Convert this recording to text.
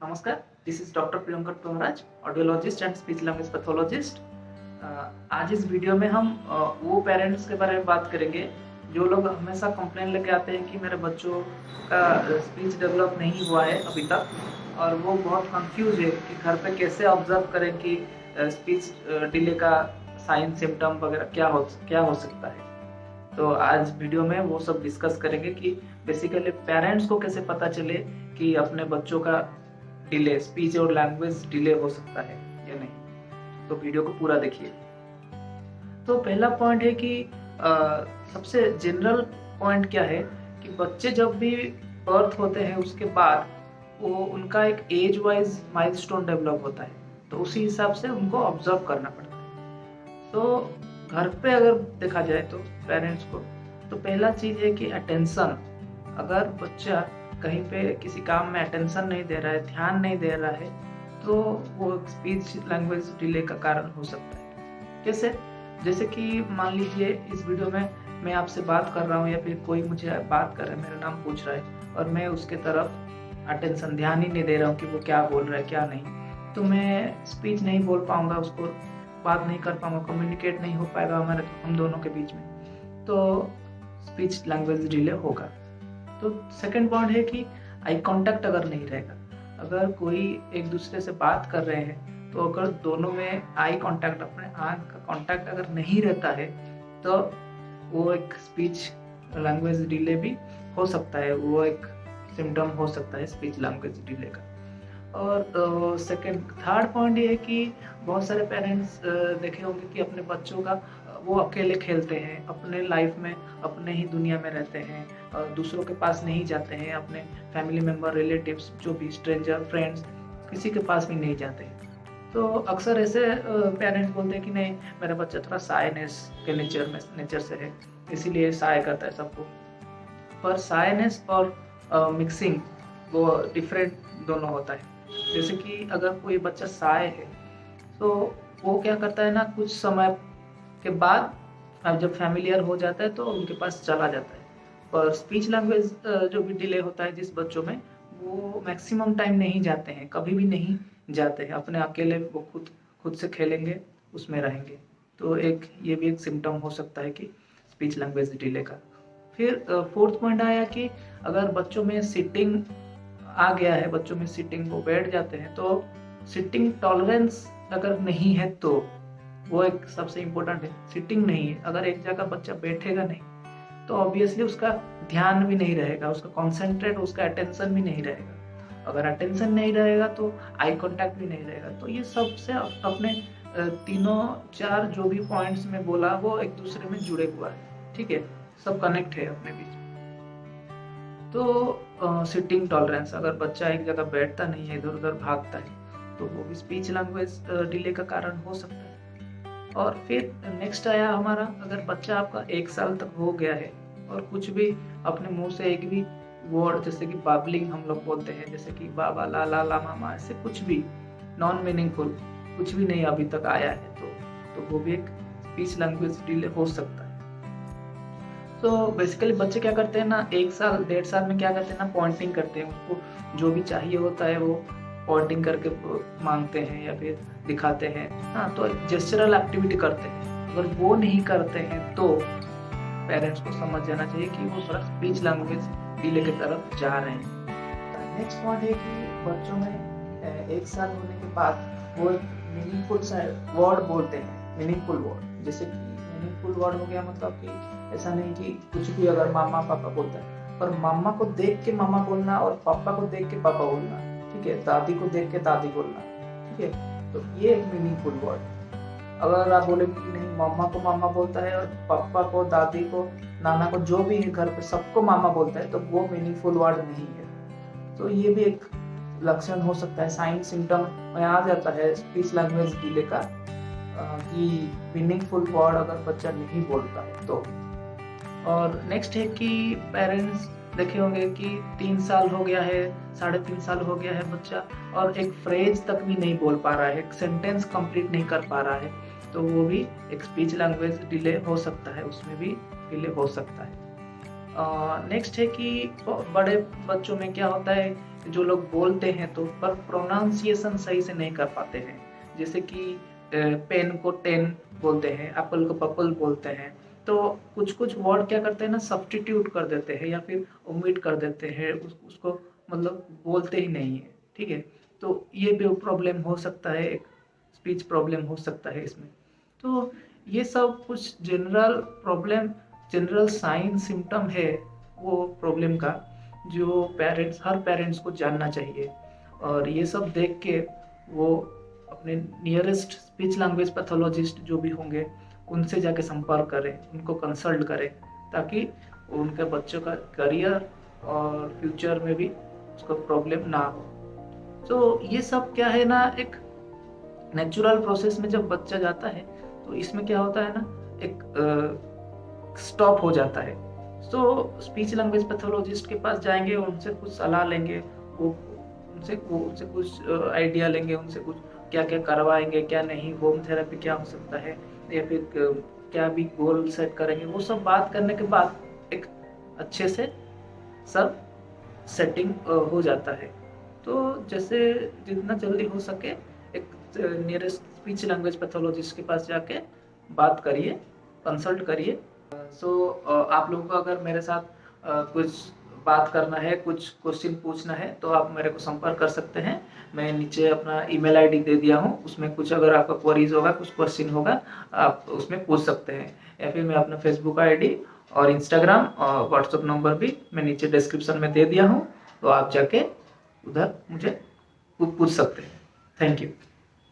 नमस्कार, this is doctor Priyankar Tomraj, audiologist and speech language pathologist. आज इस वीडियो में हम वो पेरेंट्स के बारे में बात करेंगे जो लोग हमेशा कंप्लेन लेके आते हैं कि मेरे बच्चों का स्पीच डेवलप नहीं हुआ है अभी तक, और वो बहुत कंफ्यूज है कि घर पे कैसे ऑब्जर्व करें कि स्पीच डिले का साइन सिम्टम वगैरह क्या हो सकता है। तो आज वीडियो में वो सब डिस्कस करेंगे कि बेसिकली पेरेंट्स को कैसे पता चले कि अपने बच्चों का डिले, स्पीच और लैंग्वेज डिले हो सकता है या नहीं। तो वीडियो को पूरा देखिए। तो पहला पॉइंट है कि सबसे जनरल पॉइंट क्या है कि बच्चे जब भी बर्थ होते हैं उसके बाद वो उनका एक एज वाइज माइलस्टोन डेवलप होता है, तो उसी हिसाब से उनको ऑब्जर्व करना पड़ता है। तो घर पे अगर देखा जाए तो पेरेंट्स को, तो पहला चीज है कि अटेंशन। अगर बच्चा कहीं पे किसी काम में अटेंशन नहीं दे रहा है, ध्यान नहीं दे रहा है, तो वो स्पीच लैंग्वेज डिले का कारण हो सकता है। कैसे? जैसे कि मान लीजिए इस वीडियो में मैं आपसे बात कर रहा हूँ या फिर कोई मुझे बात कर रहा है, मेरा नाम पूछ रहा है और मैं उसके तरफ अटेंशन, ध्यान ही नहीं दे रहा हूँ कि वो क्या बोल रहा है क्या नहीं, तो मैं स्पीच नहीं बोल पाऊंगा, उसको बात नहीं कर पाऊंगा, कम्युनिकेट नहीं हो पाएगा हम दोनों के बीच में, तो स्पीच लैंग्वेज डिले होगा। तो सेकंड पॉइंट है कि आई कांटेक्ट अगर नहीं रहेगा, अगर कोई एक दूसरे से बात कर रहे हैं तो अगर दोनों में आई कांटेक्ट, अपने आंख का कांटेक्ट अगर नहीं रहता है, तो वो एक स्पीच लैंग्वेज डिले भी हो सकता है, वो एक सिम्टम हो सकता है स्पीच लैंग्वेज डिले का। और थर्ड पॉइंट ये है कि बहुत सारे पेरेंट्स देखे होंगे कि अपने बच्चों का वो अकेले खेलते हैं, अपने लाइफ में अपने ही दुनिया में रहते हैं, दूसरों के पास नहीं जाते हैं, अपने फैमिली मेम्बर, रिलेटिव्स, जो भी स्ट्रेंजर, फ्रेंड्स, किसी के पास भी नहीं जाते हैं। तो अक्सर ऐसे पेरेंट्स बोलते हैं कि नहीं, मेरा बच्चा थोड़ा साइनेस के नेचर से है, इसीलिए साय करता है सबको। पर साइनेस और मिक्सिंग वो डिफरेंट दोनों होता है। जैसे कि अगर कोई बच्चा साय है तो वो क्या करता है ना, कुछ समय के बाद अब जब फैमिलियर हो जाता है तो उनके पास चला जाता है। पर स्पीच लैंग्वेज जो भी डिले होता है जिस बच्चों में, वो मैक्सिमम टाइम नहीं जाते हैं, कभी भी नहीं जाते हैं, अपने अकेले वो खुद से खेलेंगे, उसमें रहेंगे। तो ये भी एक सिम्टम हो सकता है कि स्पीच लैंग्वेज डिले का। फिर फोर्थ पॉइंट आया कि अगर बच्चों में सिटिंग आ गया है, बच्चों में सिटिंग, वो बैठ जाते हैं, तो सिटिंग टॉलरेंस अगर नहीं है तो वो एक सबसे इम्पोर्टेंट है। सिटिंग नहीं है, अगर एक जगह बच्चा बैठेगा नहीं तो ऑब्वियसली उसका ध्यान भी नहीं रहेगा, उसका कॉन्सेंट्रेट, उसका अटेंशन भी नहीं रहेगा। अगर अटेंशन नहीं रहेगा तो आई कांटेक्ट भी नहीं रहेगा। तो ये सबसे अपने तीनों चार जो भी पॉइंट्स में बोला वो एक दूसरे में जुड़े हुआ है, ठीक है, सब कनेक्ट है अपने बीच। तो सिटिंग टॉलरेंस, अगर बच्चा एक जगह बैठता नहीं है, इधर उधर भागता है, तो वो भी स्पीच लैंग्वेज डिले का कारण हो सकता है। और फिर नेक्स्ट आया हमारा, अगर बच्चा आपका 1 साल तक हो गया है और कुछ भी अपने मुंह से एक भी वर्ड, जैसे कि बाबलिंग हम लोग बोलते हैं, जैसे कि बाबा, ला मामा, ऐसे कुछ भी नॉन मीनिंगफुल कुछ भी नहीं अभी तक आया है, तो वो भी एक स्पीच लैंग्वेज डिले हो सकता है। तो बेसिकली बच्चे क्या करते हैं ना, 1 साल 1.5 साल में क्या करते हैं ना, पॉइंटिंग करते हैं, उसको जो भी चाहिए होता है वो पॉइंटिंग करके मांगते हैं या फिर दिखाते हैं, हाँ, तो जेस्चरल एक्टिविटी करते हैं। अगर वो नहीं करते हैं तो पेरेंट्स को समझ जाना चाहिए कि वो थोड़ा स्पीच लैंग्वेज डिले की तरफ जा रहे हैं। नेक्स्ट पॉइंट है कि बच्चों में 1 साल होने के बाद वो मीनिंगफुल वर्ड बोलते हैं, मीनिंगफुल वर्ड। जैसे कि मीनिंगफुल वर्ड हो गया मतलब कि ऐसा नहीं कि कुछ भी अगर मामा पापा बोलता है, पर मामा को देख के मामा बोलना और पापा को देख के पापा बोलना, ठीक है, दादी को देख के दादी बोलना, ठीक है, तो ये एक मीनिंगफुल वर्ड। अगर आप बोलेंगे कि नहीं, मामा को मामा बोलता है और पापा को, दादी को, नाना को, जो भी है घर पे सबको मामा बोलता है, तो वो मीनिंगफुल वर्ड नहीं है। तो ये भी एक लक्षण हो सकता है, साइन सिम्टम में आ जाता है स्पीच लैंग्वेज डिले का, कि मीनिंगफुल वर्ड अगर बच्चा नहीं बोलता है तो। और नेक्स्ट है कि पेरेंट्स देखे होंगे कि 3 साल हो गया है, 3.5 साल हो गया है बच्चा और एक फ्रेज तक भी नहीं बोल पा रहा है, एक सेंटेंस कंप्लीट नहीं कर पा रहा है, तो वो भी एक स्पीच लैंग्वेज डिले हो सकता है, उसमें भी डिले हो सकता है। नेक्स्ट है कि बड़े बच्चों में क्या होता है जो लोग बोलते हैं तो पर प्रोनाउंसिएशन सही से नहीं कर पाते हैं। जैसे कि पेन को टेन बोलते हैं, एप्पल को पपल बोलते हैं। तो कुछ कुछ वर्ड क्या करते हैं ना, सब्स्टिट्यूट कर देते हैं या फिर ओमिट कर देते हैं, उसको मतलब बोलते ही नहीं है। ठीक है, तो ये भी प्रॉब्लम हो सकता है, एक स्पीच प्रॉब्लम हो सकता है इसमें। तो ये सब कुछ general problem, general sign symptom है वो प्रॉब्लम का, जो हर पेरेंट्स को जानना चाहिए। और ये सब देख के वो अपने नियरेस्ट स्पीच लैंग्वेज पैथोलॉजिस्ट जो भी होंगे उनसे जाके संपर्क करें, उनको कंसल्ट करें, ताकि उनके बच्चों का करियर और फ्यूचर में भी उसको प्रॉब्लम ना हो। तो ये सब क्या है ना, एक नेचुरल प्रोसेस में जब बच्चा जाता है तो इसमें क्या होता है ना, एक स्टॉप हो जाता है। तो स्पीच लैंग्वेज पैथोलॉजिस्ट के पास जाएंगे, उनसे कुछ सलाह लेंगे, उनसे कुछ आइडिया लेंगे, उनसे कुछ क्या क्या करवाएंगे, क्या नहीं, होम थेरेपी क्या हो सकता है, या फिर क्या भी गोल सेट करेंगे। वो सब बात करने के बाद एक अच्छे से सब सेटिंग हो जाता है। तो जैसे जितना जल्दी हो सके एक नियरेस्ट स्पीच लैंग्वेज पैथोलॉजिस्ट के पास जाके बात करिए, कंसल्ट करिए। सो आप लोगों को अगर मेरे साथ कुछ बात करना है, कुछ क्वेश्चन पूछना है, तो आप मेरे को संपर्क कर सकते हैं। मैं नीचे अपना ईमेल आईडी दे दिया हूँ, उसमें कुछ अगर आपका क्वेरीज होगा, कुछ क्वेश्चन होगा, आप उसमें पूछ सकते हैं। या फिर मैं अपना फेसबुक आईडी और इंस्टाग्राम और व्हाट्सएप नंबर भी मैं नीचे डिस्क्रिप्शन में दे दिया हूँ, तो आप जाके उधर मुझे पूछ सकते हैं। Thank you.